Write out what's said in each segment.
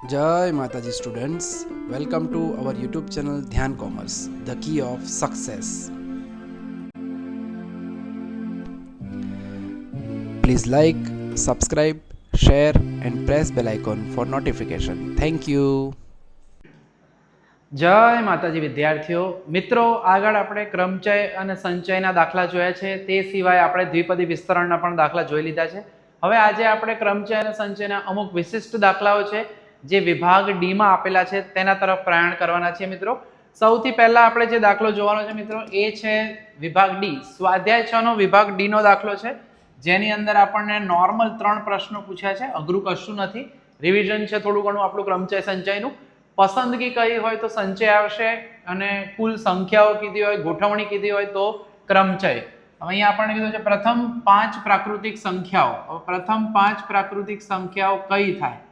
जय माताजी students, welcome to our YouTube channel Dhyan commerce, the key of success. Please like, subscribe, share and press bell icon for notification. Thank you. જય માતાજી વિદ્યાર્થીઓ મિત્રો, આગળ આપણે ક્રમચય અને સંચયના દાખલા જોયા છે. તે સિવાય આપણે દ્વિપદી વિસ્તરણના પણ દાખલા જોઈ લીધા છે. હવે આજે આપણે ક્રમચય અને સંચયના અમુક વિશિષ્ટ દાખલાઓ છે જે વિભાગ ડી માં આપેલા છે તેના તરફ પ્રયાણ કરવાના છે. મિત્રો, સૌથી પહેલા આપણે જે દાખલો જોવાનો છે મિત્રો એ છે વિભાગ ડી. સ્વાધ્યાય 6 નો વિભાગ ડી નો દાખલો છે, જેની અંદર આપણને નોર્મલ 3 પ્રશ્નો પૂછ્યા છે. અઘરું કશું નથી, રિવિઝન છે થોડું ઘણું આપણું ક્રમચય સંચયનું. પસંદગી કઈ હોય તો સંચય આવશે, અને કુલ સંખ્યાઓ કીધી હોય, ગોઠવણી કીધી હોય તો ક્રમચય. અહીંયા આપણને કીધું છે પ્રથમ 5 પ્રાકૃતિક સંખ્યાઓ. હવે પ્રથમ 5 પ્રાકૃતિક સંખ્યાઓ કઈ થાય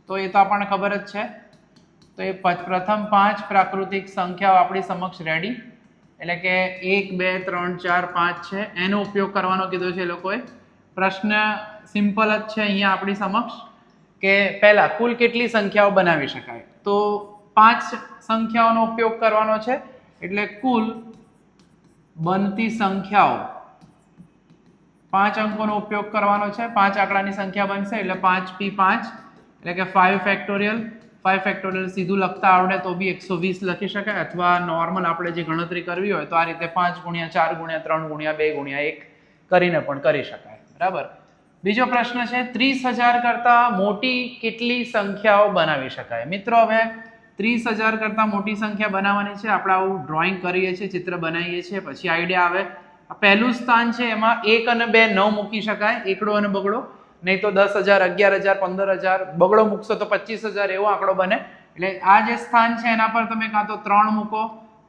તો એ તો આપણને ખબર જ છે. તો એ પ્રથમ 5 પ્રાકૃતિક સંખ્યાઓ આપણી સમક્ષ રેડી, એટલે કે 1 2 3 4 5 છે, એનો ઉપયોગ કરવાનો કીધો છે એ લોકોએ. પ્રશ્ન સિમ્પલ જ છે અહીંયા આપણી સમક્ષ કે પહેલા કુલ કેટલી સંખ્યાઓ બનાવી શકાય. તો 5 સંખ્યાઓનો ઉપયોગ કરવાનો છે, એટલે કુલ બનતી સંખ્યાઓ 5 અંકોનો ઉપયોગ કરવાનો છે. 5 આંકડાની સંખ્યા બનશે એટલે 5p5 એટલે કે 5 ફેક્ટોરિયલ. 5 ફેક્ટોરિયલ સીધું લખતા આવડે તો બી 120 લખી શકાય, અથવા નોર્મલ આપણે જે ગણતરી કરવી હોય તો આ રીતે 5 × 4 × 3 × 2 × 1 કરીને પણ કરી શકાય. બરાબર. બીજો પ્રશ્ન છે 30,000 કરતા મોટી કેટલી સંખ્યાઓ બનાવી શકાય. મિત્રો, હવે 30,000 કરતા મોટી સંખ્યા બનાવવાની છે. આપણે આવું ડ્રોઈંગ કરીએ છીએ, ચિત્ર બનાવીએ છીએ, પછી આઈડિયા આવે. પહેલું સ્થાન છે એમાં 1 અને 2 ન મૂકી શકાય, એકડો અને બગડો. નહીં તો 10,000 11,000 15,000, બગડો મૂકશો તો 25,000 એવો આંકડો બને. એટલે આ જે સ્થાન છે એના પર તમે કાં તો 3 મૂકો,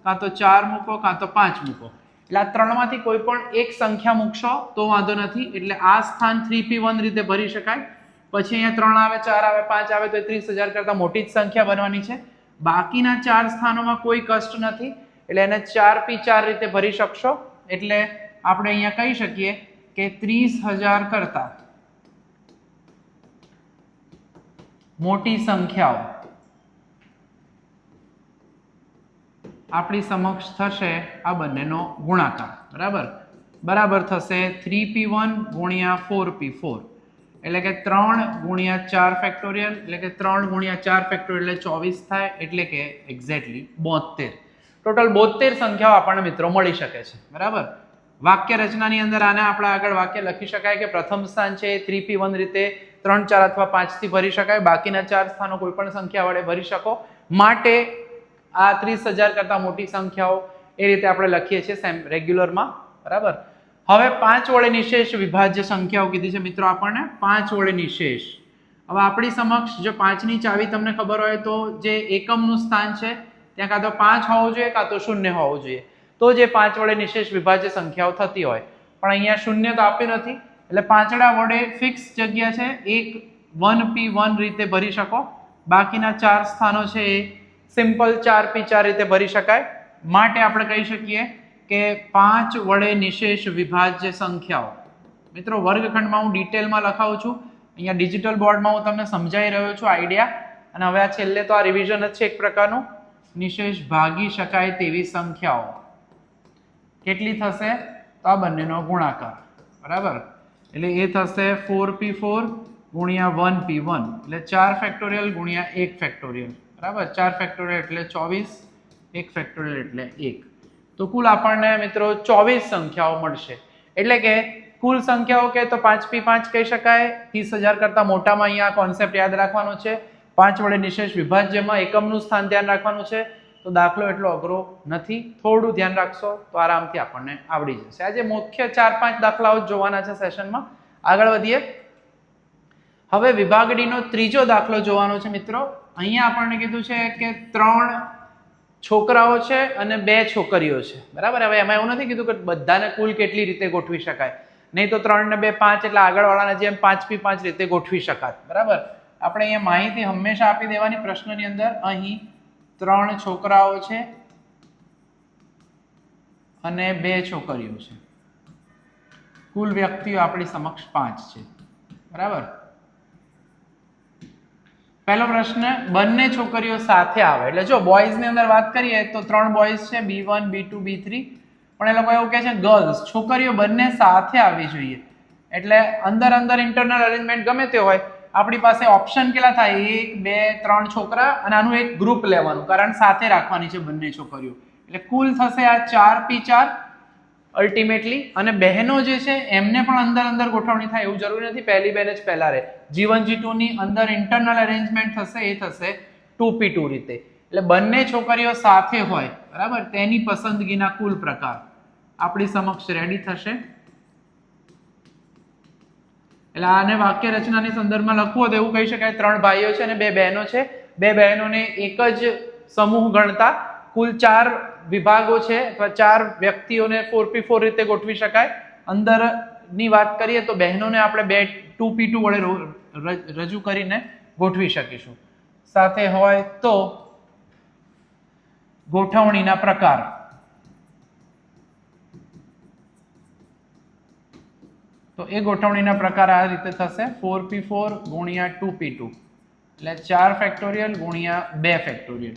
કાં તો 4 મૂકો, કાં તો 5 મૂકો. એટલે આ 3 માંથી કોઈ પણ એક સંખ્યા મૂકશો તો વાંધો નથી. એટલે આ સ્થાન 3p1 રીતે ભરી શકાય. પછી અહીંયા 3 આવે, 4 આવે, 5 આવે તો 30,000 કરતા મોટી જ સંખ્યા બનવાની છે. બાકીના 4 સ્થાનોમાં કોઈ કષ્ટ નથી, એટલે એને 4p4 રીતે ભરી શકશો. એટલે આપણે અહીંયા કહી શકીએ કે 30,000 કરતા મોટી સંખ્યાઓ આપણી સમક્ષ થશે આ બંનેનો ગુણાકાર. બરાબર થશે 3p1 × 4p4, એટલે કે 3 × 4 ફેક્ટોરિયલ, એટલે કે 3 × 4 ફેક્ટોરિયલ એટલે 24 થાય, એટલે કે એક્ઝેક્ટલી 72. ટોટલ 72 સંખ્યાઓ આપણને મિત્રો મળી શકે છે. બરાબર. વાક્ય રચનાની અંદર આને આપણે આગળ વાક્ય લખી શકાય કે પ્રથમ સ્થાન છે એ 3p1 રીતે 3 4 અથવા 5 થી ભરી શકાય. બાકીના 4 સ્થાનો કોઈ પણ સંખ્યા વડે ભરી શકો. માટે આ 30,000 કરતા મોટી સંખ્યાઓ એ રીતે આપણે લખીએ છીએ રેગ્યુલરમાં. બરાબર. હવે 5 વડે નિશેષ વિભાજ્ય સંખ્યાઓ કીધી છે મિત્રો આપણને. 5 વડે નિશેષ. હવે આપણી સમક્ષ જો 5 ની ચાવી તમને ખબર હોય તો જે એકમનું સ્થાન છે ત્યાં કાં તો 5 હોવું જોઈએ, કાં તો 0 હોવું જોઈએ, તો જે 5 વડે નિશેષ વિભાજ્ય સંખ્યાઓ થતી હોય. પણ અહીંયા 0 તો આપ્યું નથી, એટલે 5 વડે ફિક્સ જગ્યા છે, એક 1p1 રીતે ભરી શકો. બાકીના 4 સ્થાનો છે એ સિમ્પલ 4p4 રીતે ભરી શકાય. માટે આપણે કહી શકીએ કે 5 વડે નિશેષ વિભાજ્ય સંખ્યાઓ. મિત્રો, વર્ગખંડમાં હું ડિટેલમાં લખાવું છું, અહીંયા ડિજિટલ બોર્ડમાં હું તમને સમજાવી રહ્યો છું આઈડિયા. અને હવે આ છેલ્લે તો આ રિવિઝન જ છે એક પ્રકારનું. નિશેષ ભાગી શકાય તેવી સંખ્યાઓ કેટલી થશે તો આ બંનેનો ગુણાકાર. બરાબર. એટલે એ થશે 4p4 × 1p1, એટલે 4 ફેક્ટોરિયલ × 1 ફેક્ટોરિયલ. બરાબર. 4 ફેક્ટોરિયલ એટલે 24, 1 ફેક્ટોરિયલ એટલે 1. તો કુલ આપણને મિત્રો 24 સંખ્યાઓ મળશે. એટલે કે કુલ સંખ્યાઓ કે તો 5p5 કહી શકાય. 30,000 કરતા મોટામાં અહીંયા કોન્સેપ્ટ યાદ રાખવાનો છે. 5 વડે નિશેષ વિભાજ્યમાં એકમનું સ્થાન ધ્યાન રાખવાનું છે. તો દાખલો એટલો અઘરો નથી, થોડું ધ્યાન રાખશો તો આરામથી આપણને આવડી જશે. આજે મુખ્ય 4-5 દાખલાઓ જોવાના છે સેશનમાં. આગળ વધીએ. હવે વિભાગ ડી નો ત્રીજો દાખલો જોવાનો છે મિત્રો. અહીંયા આપણને કીધું છે કે 3 છોકરાઓ છે અને 2 છોકરીઓ છે. બરાબર. હવે એમાં એવું નથી કીધું કે બધાને કુલ કેટલી રીતે ગોઠવી શકાય, નહીં તો 3 ને 2 5 એટલે આગળવાળાના જેમ 5p5 રીતે ગોઠવી શકાય. બરાબર. આપણે અહીંયા માહિતી હંમેશા આપી દેવાની પ્રશ્નની અંદર. અહીં 3 છોકરાઓ છે અને 2 છોકરીઓ છે. કુલ વ્યક્તિઓ આપણી સમક્ષ 5 છે. બરાબર. પહેલો પ્રશ્ન, બંને છોકરીઓ સાથે આવે. એટલે જો બોયઝ ની અંદર વાત કરીએ તો 3 બોયઝ છે, B1 B2 B3, પણ એ લોકો એવું કહે છે ગર્લ્સ, છોકરીઓ બંને સાથે આવવી જોઈએ. એટલે અંદર ઇન્ટરનલ અરેન્જમેન્ટ ગમે તે હોય, આપણી પાસે ઓપ્શન કેટલા થાય? 1 2 3 છોકરા અને આનું એક ગ્રુપ લેવાનું, કારણ સાથે રાખવાની છે બંને છોકરીઓ. એટલે કુલ થશે આ 4p4 અલ્ટિમેટલી. અને બહેનો જે છે એમને પણ અંદર ગોઠવણી થાય એવું જરૂરી નથી પહેલી બેન જ પહેલા રહે. G1 G2 ની અંદર ઇન્ટરનલ અરેન્જમેન્ટ થશે એ થશે 2p2 રીતે. એટલે બંને છોકરીઓ સાથે હોય, બરાબર, તેની પસંદગીના કુલ પ્રકાર આપણી સમક્ષ રેડી થશે. એટલે આને વાક્ય રચનાની સંદર્ભમાં લખવું હોય તો એવું કહી શકાય 3 ભાઈઓ છે અને 2 બહેનો છે. 2 બહેનોને એક જ સમૂહ ગણતા કુલ 4 વિભાગો છે અથવા 4 વ્યક્તિઓને 4p4 રીતે ગોઠવી શકાય. અંદરની વાત કરીએ તો બહેનોને આપણે 2p2 વડે રજૂ કરીને ગોઠવી શકીશું. સાથે હોય તો ગોઠવણીના પ્રકાર. તો એ ગોઠવણીના પ્રકાર આ રીતે થશે 4p4 ગુણ્યા 2p2 એટલે 4 ફેક્ટોરિયલ ગુણ્યા 2 ફેક્ટોરિયલ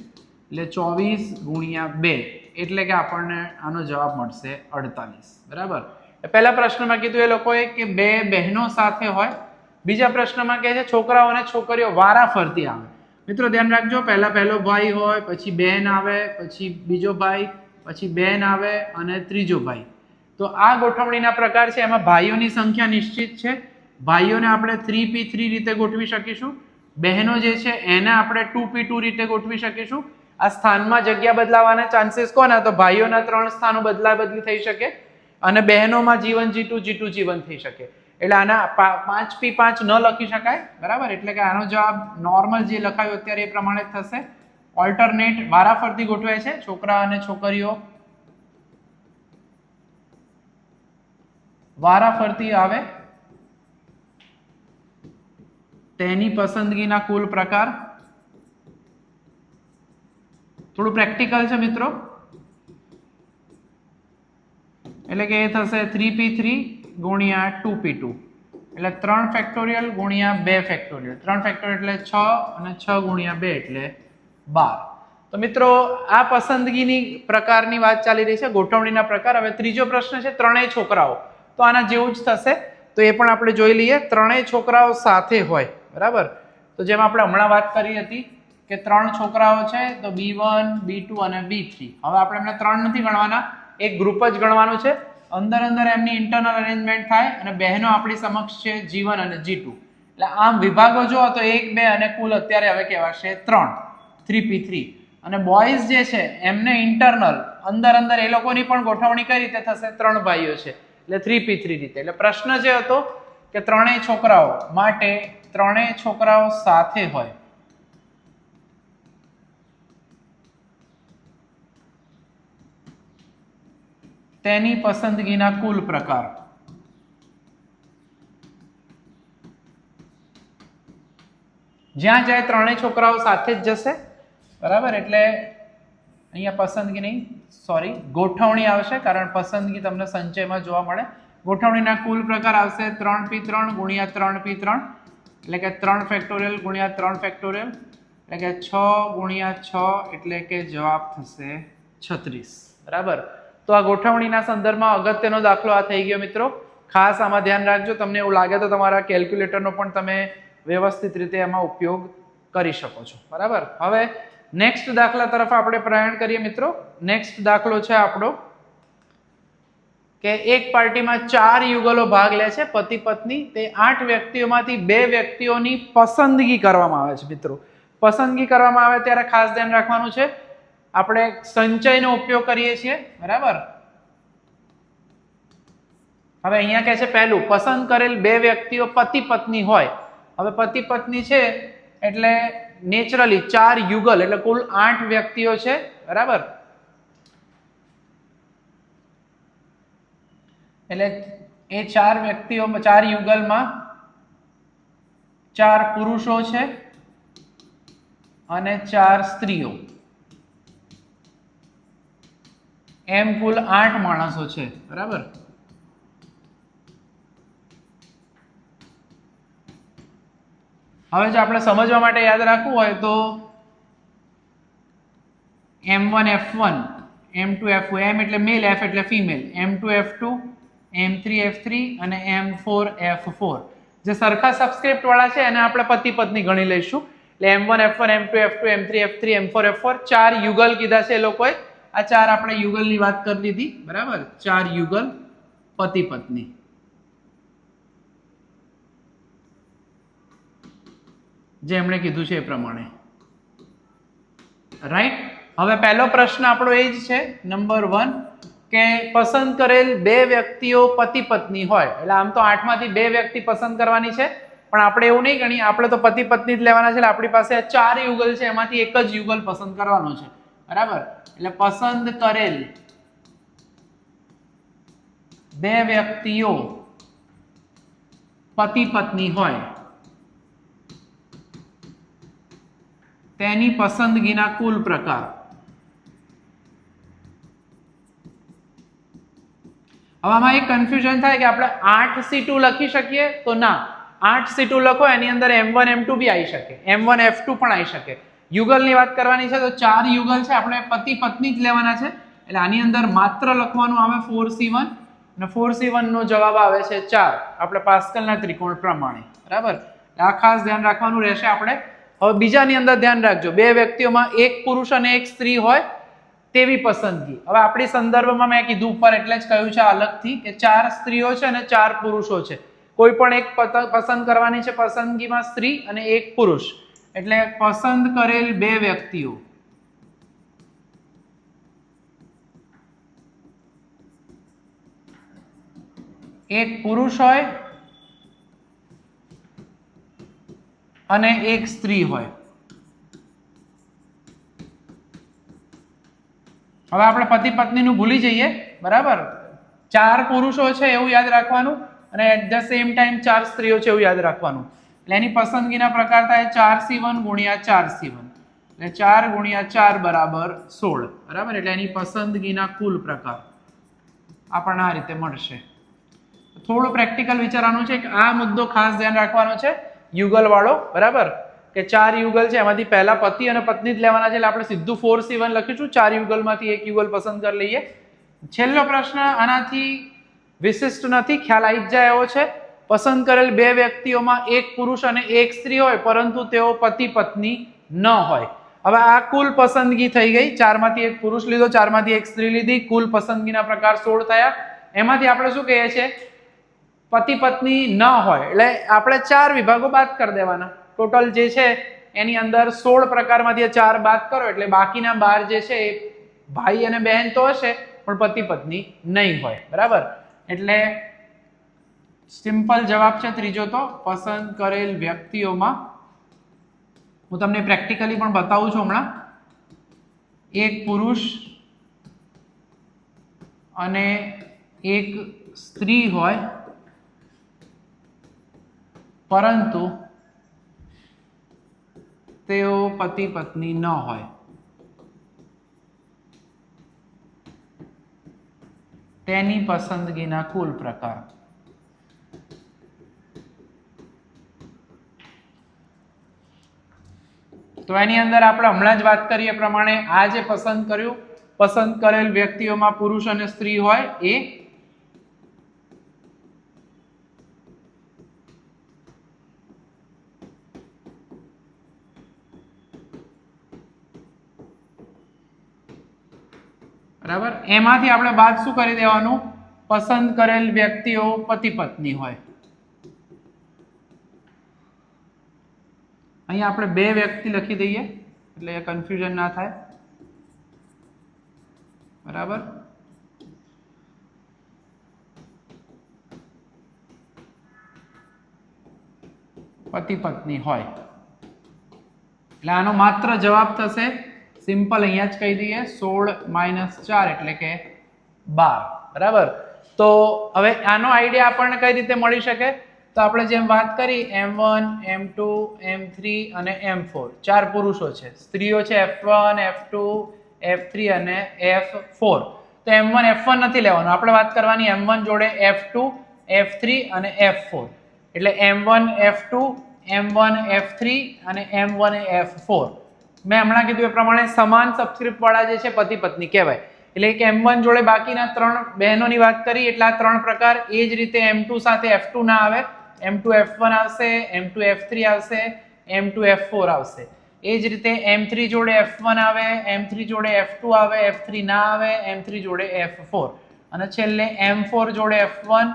એટલે 24 ગુણ્યા 2 એટલે કે આપણને આનો જવાબ મળશે 48. બરાબર. પહેલા પ્રશ્નમાં કીધું એ લોકોએ કે 2 બહેનો સાથે હોય. બીજા પ્રશ્નમાં કહે છે છોકરાઓ અને છોકરીઓ વારાફરતી આવે. મિત્રો ધ્યાન રાખજો, પહેલો ભાઈ હોય, પછી બેન આવે, પછી બીજો ભાઈ, પછી બેન આવે અને ત્રીજો ભાઈ. તો આ ગોઠવણીના પ્રકાર છે. એમાં ભાઈઓની સંખ્યા નિશ્ચિત છે. ભાઈઓને આપણે 3p3 રીતે ગોઠવી શકીશું. બહેનો જે છે એને આપણે 2p2 રીતે ગોઠવી શકીશું. આ સ્થાનમાં જગ્યા બદલાવાના ચાન્સીસ કોના? તો ભાઈઓના 3 સ્થાનો બદલી થઈ શકે અને બહેનોમાં G1 G2 G2 G1 થઈ શકે. એટલે આના 5p5 ન લખી શકાય. બરાબર. એટલે કે આનો જવાબ નોર્મલ જે લખાયો અત્યારે એ પ્રમાણે થશે. ઓલ્ટરનેટ વારાફરતી ગોઠવાય છે. છોકરા અને છોકરીઓ વારાફરતી આવે, તેની પસંદગીના કુલ પ્રકાર. થોડું પ્રેક્ટિકલ છે મિત્રો. એટલે કે એ થશે 3p3 ગુણ્યા 2p2 એટલે 3 ફેક્ટોરિયલ ગુણ્યા 2 ફેક્ટોરિયલ. 3 ફેક્ટોરિયલ એટલે 6 અને 6 ગુણ્યા 2 એટલે 12. તો મિત્રો આ પસંદગીની પ્રકારની વાત ચાલી રહી છે, ગોઠવણીના પ્રકાર. હવે ત્રીજો પ્રશ્ન છે ત્રણેય છોકરાઓ. તો આના જેવું જ થશે. તો એ પણ આપણે જોઈ લઈએ. ત્રણેય છોકરાઓ સાથે હોય, બરાબર. તો જેમ આપણે હમણાં વાત કરી હતી કે 3 છોકરાઓ છે તો B1 B2 અને B3. હવે આપણે એમને 3 નથી ગણવાના, એક ગ્રુપ જ ગણવાનું છે. અંદર એમની ઇન્ટરનલ અરેન્જમેન્ટ થાય અને બહેનો આપણી સમક્ષ છે G1 અને G2. એટલે આમ વિભાગો જો તો 1 2 અને કુલ અત્યારે હવે કહેવાશે 3 3p3. અને બોયઝ જે છે એમને ઇન્ટરનલ અંદર એ લોકોની પણ ગોઠવણી કઈ રીતે થશે? 3 ભાઈઓ છે એટલે 3p3 રીતે. એટલે પ્રશ્ન જે હતો કે ત્રણેય છોકરાઓ માટે ત્રણેય છોકરાઓ સાથે હોય, તેની પસંદગીના કુલ પ્રકાર. જ્યાં જાય ત્રણેય છોકરાઓ સાથે જ જશે, બરાબર. એટલે અહીંયા પસંદગી નહીં, સોરી, ગોઠવણી આવશે, કારણ પસંદગી તમને સંચયમાં જોવા મળે. ગોઠવણીના કુલ પ્રકાર આવશે 3p3 ગુણ્યા 3p3 એટલે કે 3 ફેક્ટોરિયલ ગુણ્યા 3 ફેક્ટોરિયલ એટલે કે 6 ગુણ્યા 6 એટલે કે જવાબ થશે 36. બરાબર. તો આ ગોઠવણીના સંદર્ભમાં અગત્યનો દાખલો આ થઈ ગયો મિત્રો. ખાસ આમાં ધ્યાન રાખજો. તમને એવું લાગે તો તમારા કેલ્ક્યુલેટરનો પણ તમે વ્યવસ્થિત રીતે એમાં ઉપયોગ કરી શકો છો. બરાબર. હવે નેક્સ્ટ દાખલા તરફ આપણે પ્રયાણ કરીએ મિત્રો. નેક્સ્ટ દાખલો છે આપણો કે એક પાર્ટીમાં 4 યુગલો ભાગ લે છે, પતિ પત્ની. તે 8 વ્યક્તિઓમાંથી 2 વ્યક્તિઓની પસંદગી કરવામાં આવે છે મિત્રો. પસંદગી કરવામાં આવે ત્યારે ખાસ ધ્યાન રાખવાનું છે, આપણે સંચયનો ઉપયોગ કરીએ છીએ, બરાબર. હવે અહીંયા કહે છે પહેલું, પસંદ કરેલ 2 વ્યક્તિઓ પતિ પત્ની હોય. હવે પતિ પત્ની છે એટલે નેચરલી 4 યુગલ એટલે કુલ 8 વ્યક્તિઓ છે, બરાબર. એટલે એ 4 વ્યક્તિઓ 4 યુગલમાં 4 પુરુષો છે અને 4 સ્ત્રીઓ, એમ કુલ 8 માણસો છે, બરાબર. હવે જો આપણે સમજવા માટે યાદ રાખવું હોય તો m1 f1 m2 f2 m એટલે મેલ f એટલે female m2 f2 m3 f3 અને m4 f4 જે સરખા સબસ્ક્રિપ્ટ વાળા છે એને આપણે પતિ પત્ની ગણી લઈશું એટલે m1 f1 m2 f2 m3 f3 m4 f4 ચાર યુગલ કીધા છે એ લોકોએ આ ચાર આપણે યુગલની વાત કરી લીધી બરાબર ચાર યુગલ પતિ પત્ની જે એમણે કીધું છે એ પ્રમાણે રાઈટ હવે પહેલો પ્રશ્ન આપણો એ જ છે નંબર 1 કે પસંદ કરેલ બે વ્યક્તિઓ પતિ પત્ની હોય એટલે આમ તો 8 માંથી બે વ્યક્તિ પસંદ કરવાની છે પણ આપણે એવું નહીં ગણીએ આપણે તો પતિ પત્ની જ લેવાના છે એટલે આપણી પાસે ચાર યુગલ છે એમાંથી એક જ યુગલ પસંદ કરવાનો છે બરાબર એટલે પસંદ કરેલ બે વ્યક્તિઓ પતિ પત્ની હોય તેની પસંદગીના કુલ પ્રકાર હવે આમાં એક કન્ફ્યુઝન થાય કે આપણે 8c2 લખી શકીએ તો ના 8c2 લખો એની અંદર m1 m2 બી આવી શકે m1 f2 પણ આવી શકે યુગલની વાત કરવાની છે તો ચાર યુગલ છે આપણે પતિ પત્ની જ લેવાના છે એટલે આની અંદર માત્ર લખવાનું આવે 4c1 અને 4c1 નો જવાબ આવે છે 4 આપણે પાસ્કલના ત્રિકોણ પ્રમાણે બરાબર આ ખાસ ધ્યાન રાખવાનું રહેશે આપણે હવે બીજાની અંદર ધ્યાન રાખજો બે વ્યક્તિઓમાં એક પુરુષ અને એક સ્ત્રી હોય તેવી પસંદગી હવે આપણી સંદર્ભમાં મેં કીધું ઉપર એટલે જ કહ્યું છે અલગથી કે ચાર સ્ત્રીઓ છે અને ચાર પુરુષો છે કોઈ પણ એક પસંદ કરવાની છે પસંદગીમાં સ્ત્રી અને એક પુરુષ એટલે પસંદ કરેલ બે વ્યક્તિઓ એક પુરુષ હોય અને એક સ્ત્રી હોય હવે આપણે પતિ પત્નીનું ભૂલી જઈએ બરાબર ચાર પુરુષો છે એવું યાદ રાખવાનું અને એટ ધ સેમ ટાઈમ ચાર સ્ત્રીઓ છે એવું યાદ રાખવાનું એટલે એની પસંદગીના પ્રકાર થાય 4c1 ગુણ્યા 4c1 એટલે 4 ગુણ્યા 4 બરાબર 16 બરાબર એટલે એની પસંદગીના કુલ પ્રકાર આપણને આ રીતે મળશે થોડું પ્રેક્ટિકલ વિચારવાનું છે કે આ મુદ્દો ખાસ ધ્યાન રાખવાનો છે યુગલ વાળો બરાબર કે ચાર યુગલ છે એમાંથી પહેલા પતિ અને પત્ની જ લેવાના છે એટલે આપણે સીધું 4c1 લખીશું ચાર યુગલમાંથી એક યુગલ પસંદ કરી લઈએ છેલ્લો પ્રશ્ન આનાથી વિશિષ્ટ નથી ખ્યાલ આવી જ જાય એવો છે પસંદ કરેલ બે વ્યક્તિઓમાં એક પુરુષ અને એક સ્ત્રી હોય પરંતુ તેઓ પતિ પત્ની ન હોય હવે આ કુલ પસંદગી થઈ ગઈ ચારમાંથી એક પુરુષ લીધો ચારમાંથી એક સ્ત્રી લીધી કુલ પસંદગીના પ્રકાર 16 થયા એમાંથી આપણે શું કહીએ છીએ પતિ પત્ની ન હોય એટલે આપણે ચાર વિભાગો બાદ કરી દેવાના ટોટલ જે છે એની અંદર 16 પ્રકારમાંથી 4 બાદ કરો એટલે બાકીના 12 જે છે એ ભાઈ અને બહેન તો હશે પણ પતિ પત્ની નહીં હોય બરાબર એટલે સિમ્પલ જવાબ છે ત્રીજો તો પસંદ કરેલ વ્યક્તિઓમાં હું તમને પ્રેક્ટિકલી પણ બતાવું છું હમણાં એક પુરુષ અને એક સ્ત્રી હોય પરંતુ તેઓ પતિ પત્ની ન હોય તેની પસંદગીના કુલ પ્રકાર તો એની અંદર આપણે હમણાં જ વાત કરીએ પ્રમાણે આ જે પસંદ કરેલ વ્યક્તિઓમાં પુરુષ અને સ્ત્રી હોય એ બરાબર એમાંથી આપણે બાદ શું કરી દેવાનું પસંદ કરેલ વ્યક્તિઓ પતિ પત્ની હોય અહીં આપણે બે વ્યક્તિ લખી દઈએ એટલે કન્ફ્યુઝન ના થાય બરાબર પતિ પત્ની હોય એટલે આનો માત્ર જવાબ થશે સિમ્પલ અહીંયા જ કહી દઈએ 16 - 4 એટલે કે 12 બરાબર તો હવે આનો આઈડિયા આપણને કઈ રીતે મળી શકે તો આપણે જેમ વાત કરી m1 m2 m3 અને m4 ચાર પુરુષો છે સ્ત્રીઓ છે f1 f2 f3 અને f4 તો m1 f1 નથી લેવાનું આપણે વાત કરવાની m1 જોડે f2 f3 અને f4 એટલે m1 f2 M1 F3 અને M1 F4. મેં હમણાં કીધું એ પ્રમાણે સમાન સબસ્ક્રિપ્ટ વાળા જે છે પતિ પત્ની કહેવાય. એટલે કે M1 જોડે બાકીના 3 બહેનોની વાત કરી એટલે આ 3 પ્રકાર. એ જ રીતે M2 સાથે F2 ના આવે, M2 F1 આવશે, M2 F3 આવશે, M2 F4 આવશે. એ જ રીતે M3 જોડે F1 આવે, M3 જોડે F2 આવે, F3 ના આવે, M3 જોડે F4 અને છેલ્લે M4 જોડે F1,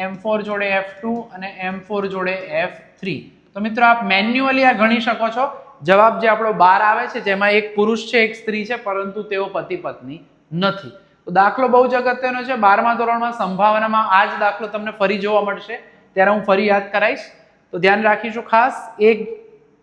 M4 જોડે F2 અને M4 જોડે F3. તો મિત્રો આપ મેન્યુઅલી આ ગણી શકો છો. જવાબ જે આપણો 12 આવે છે જેમાં એક પુરુષ છે એક સ્ત્રી છે પરંતુ તેઓ પતિ પત્ની નથી. તો દાખલો બહુ જ અગત્યનો છે. 12મા ધોરણમાં સંભાવનામાં આ જ દાખલો તમને ફરી જોવા મળશે ત્યારે હું ફરી યાદ કરાઈશ. તો ધ્યાન રાખીશું ખાસ. એક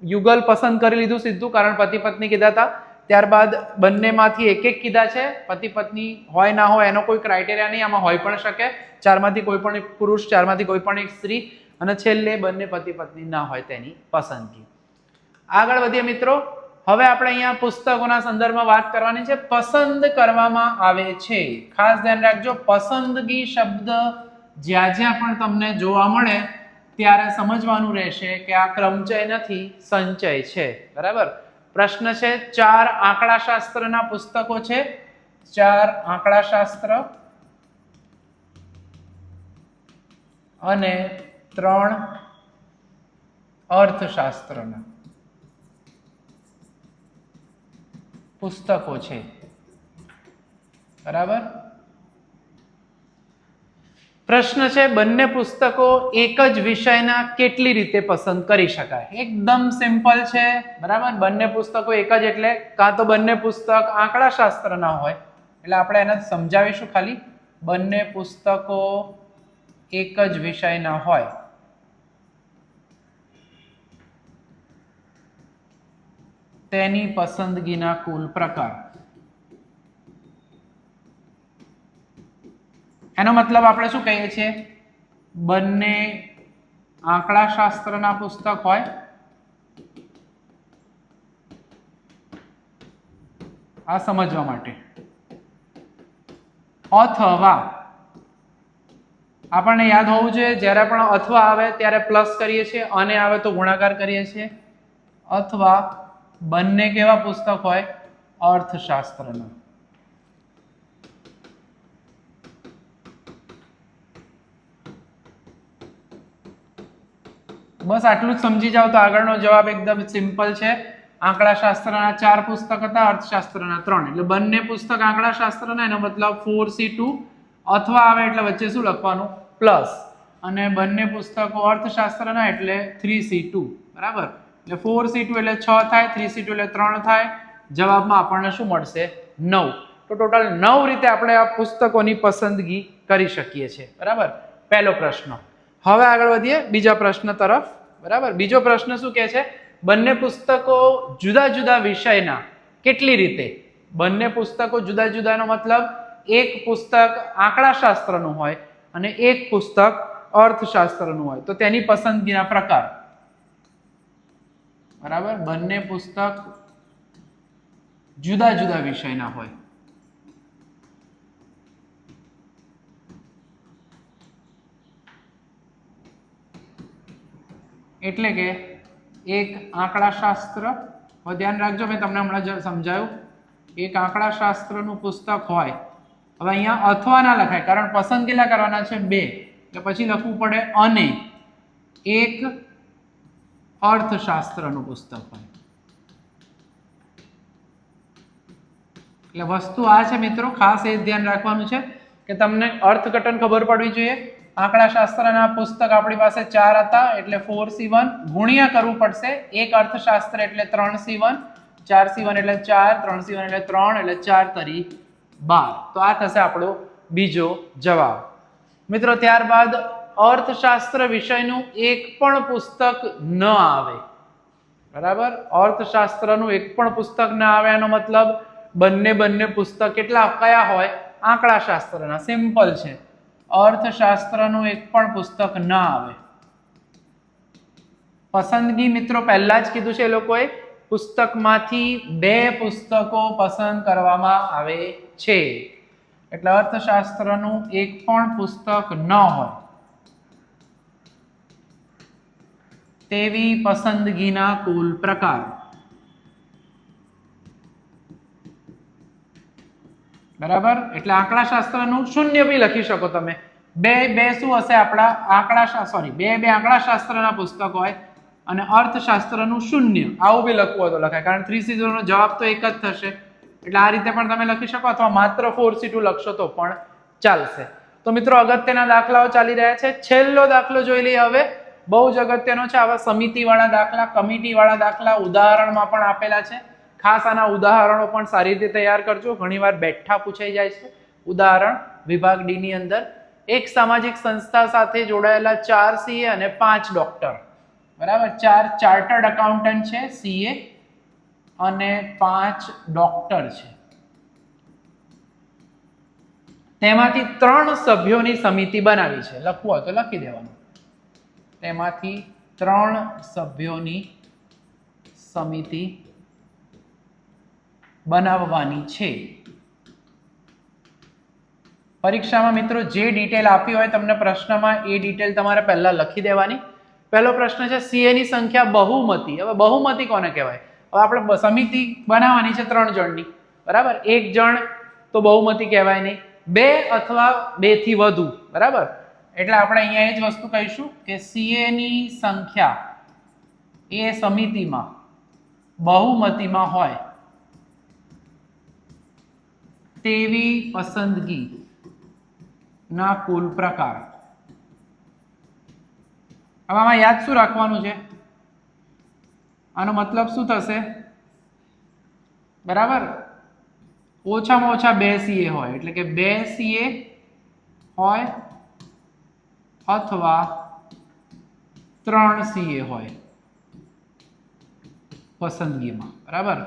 યુગલ પસંદ કરી લીધું સીધું કારણ પતિ પત્ની કીધા હતા. ત્યારબાદ બંનેમાંથી એક એક કીધા છે. પતિ પત્ની હોય ના હોય એનો કોઈ ક્રાઇટેરિયા નહીં, આમાં હોય પણ શકે. 4માંથી કોઈ પણ એક પુરુષ, 4માંથી કોઈ પણ એક સ્ત્રી અને છેલ્લે બંને પતિ પત્ની ના હોય તેની પસંદગી. આગળ વધીએ મિત્રો. હવે આપણે અહીંયા પુસ્તકોના સંદર્ભમાં વાત કરવાની છે. પસંદ કરવામાં આવે છે. ખાસ ધ્યાન રાખજો, પસંદગી શબ્દ જ્યાં જ્યાં પણ તમને જોવા મળે ત્યારે સમજવાનું રહેશે કે આ ક્રમચય નથી, સંચય છે. બરાબર. પ્રશ્ન છે 4 આંકડાશાસ્ત્રના પુસ્તકો છે. 4 આંકડાશાસ્ત્ર અને 3 અર્થશાસ્ત્રના પુસ્તકો છે. બરાબર. પ્રશ્ન છે બંને પુસ્તકો એક જ વિષયના કેટલી રીતે પસંદ કરી શકાય? એકદમ સિમ્પલ છે. બરાબર. બંને પુસ્તકો એક જ એટલે કાં તો બંને પુસ્તક આંકડાશાસ્ત્રના હોય એટલે આપણે એને સમજાવીશું ખાલી. બંને પુસ્તકો એક જ વિષયના હોય તેની પસંદગીના કુલ પ્રકાર. એનો મતલબ આપણે શું કહીએ છીએ? બંને આંકડાશાસ્ત્રના પુસ્તક હોય આ સમજવા માટે, અથવા આપણને યાદ હોવું જોઈએ જ્યારે પણ અથવા આવે ત્યારે પ્લસ કરીએ છીએ, અને આવે તો ગુણાકાર કરીએ છીએ. અથવા બંને કેવા પુસ્તક હોય? અર્થશાસ્ત્રના. બસ આટલું જ સમજી જાવ તો આગળનો જવાબ એકદમ સિમ્પલ છે. આંકડાશાસ્ત્રના 4 પુસ્તક હતા, અર્થશાસ્ત્રના 3. એટલે બંને પુસ્તક આંકડાશાસ્ત્રના, એનો મતલબ 4C2. અથવા આવે એટલે વચ્ચે શું લખવાનું? પ્લસ. અને બંને પુસ્તકો અર્થશાસ્ત્રના એટલે 3C2. બરાબર. એટલે 4C2 એટલે 6 થાય, 3C2 એટલે 3 થાય. જવાબમાં આપણને શું મળશે? 9. તો ટોટલ 9 રીતે આપણે આ પુસ્તકોની પસંદગી કરી શકીએ છીએ. બરાબર. પહેલો પ્રશ્ન. હવે આગળ વધીએ બીજા પ્રશ્ન તરફ. બરાબર. બીજો પ્રશ્ન શું કહે છે? બંને પુસ્તકો જુદા જુદા વિષયના કેટલી રીતે? બંને પુસ્તકો જુદા જુદાનો મતલબ એક પુસ્તક આંકડાશાસ્ત્રનું હોય અને એક પુસ્તક અર્થશાસ્ત્રનું હોય તો તેની પસંદગીના પ્રકાર. બરાબર. બંને પુસ્તક જુદા જુદા વિષયના હોય એટલે કે એક આંકડાશાસ્ત્ર. હવે ધ્યાન રાખજો, મેં તમને હમણાં સમજાયું. એક આંકડાશાસ્ત્રનું પુસ્તક હોય. હવે અહીંયા અથવા ના લખાય કારણ પસંદ કેટલા કરવાના છે? 2. એટલે પછી લખવું પડે અને એક અર્થશાસ્ત્રનું પુસ્તક હોય. એટલે વસ્તુ આ છે મિત્રો, ખાસ એ ધ્યાન રાખવાનું છે કે તમને અર્થઘટન ખબર પડવી જોઈએ. આંકડાશાસ્ત્રના પુસ્તક આપણી પાસે 4 હતા એટલે 4C1 ગુણ્યા કરવું પડશે. એક અર્થશાસ્ત્ર એટલે 3C1, 4C1 એટલે 4, 3C1 એટલે 3 એટલે 4 તરી 12. તો આ થશે આપણો બીજો જવાબ. મિત્રો ત્યારબાદ અર્થશાસ્ત્ર વિષયનું એક પણ પુસ્તક ન આવે. બરાબર. અર્થશાસ્ત્રનું એક પણ પુસ્તક ન આવે એનો મતલબ બંને પુસ્તક કેટલા કયા હોય? આંકડાશાસ્ત્રના. સિમ્પલ છે. અર્થશાસ્ત્રનું એક પણ પુસ્તક ન આવે. પસંદગી મિત્રો પહેલા જ કીધું છે એ લોકોએ, પુસ્તકમાંથી 2 પુસ્તકો પસંદ કરવામાં આવે છે. એટલે અર્થશાસ્ત્રનું એક પણ પુસ્તક ન હોય તેવી પસંદગીના કુલ પ્રકાર. બરાબર, એટલે આંકડાશાસ્ત્રનું શૂન્ય બી લખી શકો તમે. બે શું હશે આપણા બે આંકડાશાસ્ત્રના પુસ્તક હોય અને અર્થશાસ્ત્રનું શૂન્ય આવું બી લખવું હોય તો લખાય, કારણ 3C0 નો જવાબ તો એક જ થશે. એટલે આ રીતે પણ તમે લખી શકો, અથવા માત્ર 4C2 લખશો તો પણ ચાલશે. તો મિત્રો અગત્યના દાખલાઓ ચાલી રહ્યા છે. છેલ્લો દાખલો જોઈ લઈએ હવે. બહુ જ અગત્યનો છે. આવા સમિતિવાળા દાખલા, કમિટીવાળા દાખલા ઉદાહરણમાં પણ આપેલા છે. ખાસ આના ઉદાહરણો પણ સારી રીતે તૈયાર કરજો. ઘણીવાર બેઠા પૂછાઈ જાય છે ઉદાહરણ વિભાગ ડી ની અંદર. એક સામાજિક સંસ્થા સાથે જોડાયેલા 4 CA અને 5 ડોક્ટર. બરાબર, 4 ચાર્ટર્ડ એકાઉન્ટન્ટ છે CA અને 5 ડોક્ટર છે. તેમાંથી 3 સભ્યોની સમિતિ બનાવી છે. લખવું હોય તો લખી દેવાનું. તેમાંથી 3 સભ્યોની સમિતિ બનાવવાની છે. પરીક્ષામાં મિત્રો જે ડિટેલ આપી હોય તમને પ્રશ્નમાં એ ડિટેલ તમારે પહેલા લખી દેવાની. પહેલો પ્રશ્ન છે CA ની સંખ્યા બહુમતી. હવે બહુમતી કોને કહેવાય? હવે આપણે સમિતિ બનાવવાની છે 3 જણની. બરાબર, 1 જણ તો બહુમતી કહેવાય નહીં, 2 અથવા 2 થી વધુ. બરાબર, એટલે આપણે અહીંયા એ જ વસ્તુ કહીશું કે CA ની સંખ્યા એ સમિતિમાં બહુમતીમાં હોય તેવી પસંદગી ના કુલ પ્રકાર. હવે આમાં યાદ શું રાખવાનું છે? આનો મતલબ શું થશે? બરાબર, ઓછામાં ઓછા 2 CA હોય, એટલે કે 2 CA હોય અથવા 3 CA હોય પસંદગીમાં. બરાબર,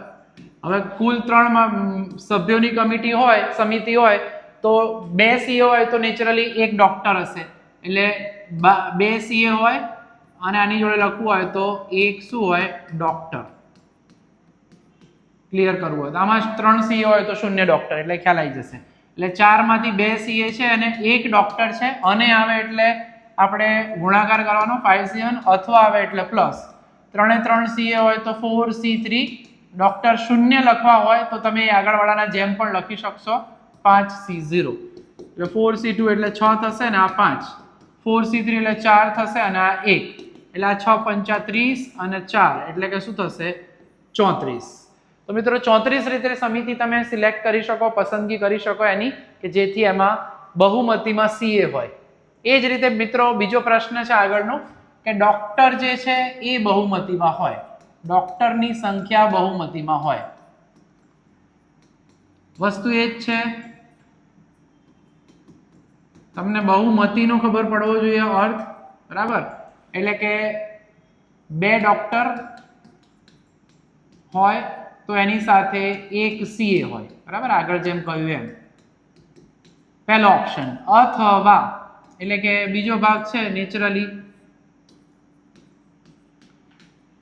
હવે કુલ 3 સભ્યોની કમિટી હોય, સમિતિ હોય, તો 2 CA હોય તો નેચરલી 1 ડોક્ટર હશે, એટલે 2 CA હોય અને આની જોડે લખવું હોય તો 1 શું હોય? ડોક્ટર. ક્લિયર કરવું હોય તો આમાં 3 CA હોય તો 0 ડોક્ટર, એટલે ખ્યાલ આવી જશે. એટલે 4 માંથી 2 CA છે અને 1 ડોક્ટર છે. અને આવે એટલે આપણે ગુણાકાર કરવાનો 5C1, અથવા આવે એટલે પ્લસ. 3 CA હોય તો 4C3. ડોક્ટર 0 લખવા હોય તો તમે આગળવાળાના જેમ પણ લખી શકશો 5C0. એટલે 4C2 એટલે 6 થશે અને આ 5. 4C3 એટલે 4 થશે અને આ 1. એટલે આ 6 પંચા 30 અને 4 એટલે કે શું થશે? 34. તો મિત્રો 34 રીતે સમિતિ તમે સિલેક્ટ કરી શકો, પસંદગી કરી શકો એની, કે જેથી એમાં બહુમતીમાં CA હોય. એ જ રીતે મિત્રો બીજો પ્રશ્ન છે આગળનો, કે ડોક્ટર જે છે એ બહુમતીમાં હોય. ડોક્ટરની સંખ્યા બહુમતીમાં હોય. વસ્તુ એ જ છે, તમને બહુમતીનો ખબર પડવો જોઈએ અર્થ. બરાબર, એટલે કે 2 ડોક્ટર હોય તો એની સાથે 1 CA હોય. બરાબર, આગળ જેમ કહ્યું એમ. પહેલો ઓપ્શન. અથવા એટલે કે બીજો ભાગ છે નેચરલી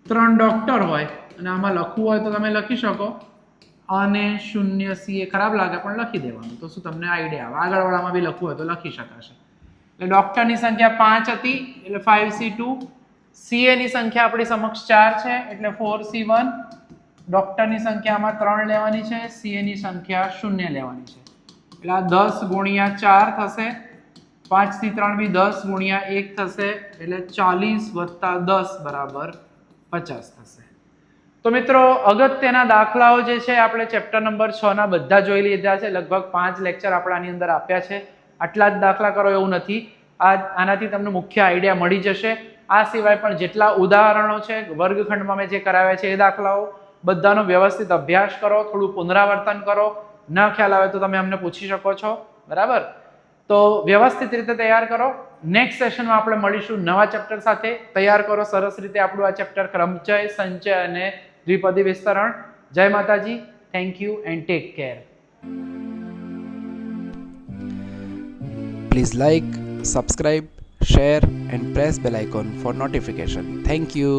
3 ડોક્ટર હોય અને આમાં લખવું હોય તો તમે લખી શકો, અને 0 CA ખરાબ લાગે પણ લખી દેવાનું, તો શું તમને આઈડિયા આવે. આગળવાળામાં બી લખવું હોય તો લખી શકાશે. એટલે ડોક્ટરની સંખ્યા 5 હતી એટલે 5C2. CA ની સંખ્યા આપણી સમક્ષ 4 છે એટલે 4C1. ડોક્ટરની સંખ્યામાં 3 લેવાની છે, CA ની સંખ્યા 0 લેવાની છે. એટલે આ 10 ગુણ્યા 4 થશે. 5 થી 3 બી 10 ગુણ્યા 1 થશે, એટલે 40 વત્તા 10 બરાબર 50 થશે. તો મિત્રો અગત્યના દાખલાઓ જે છે આપણે ચેપ્ટર નંબર 6 ના બધા જોઈ લીધા છે. લગભગ 5 લેક્ચર આપણાની અંદર આપ્યા છે. આટલા જ દાખલા કરો એવું નથી. આનાથી તમને મુખ્ય આઈડિયા મળી જશે. આ સિવાય પણ જેટલા ઉદાહરણો છે વર્ગખંડમાં મેં જે કરાવ્યા છે એ દાખલાઓ બધાનો વ્યવસ્થિત અભ્યાસ કરો, થોડું પુનરાવર્તન કરો. ન ખ્યાલ આવે તો તમે અમને પૂછી શકો છો. બરાબર, તો વ્યવસ્થિત રીતે તૈયાર કરો. નેક્સ્ટ સેશનમાં આપણે મળીશું નવા ચેપ્ટર સાથે. તૈયાર કરો સરસ રીતે આપણું આ ચેપ્ટર ક્રમચય, સંચય અને દ્વિપદી વિસ્તરણ. જય માતાજી. Thank you and take care. Please like, subscribe, share and press bell icon for notification. Thank you.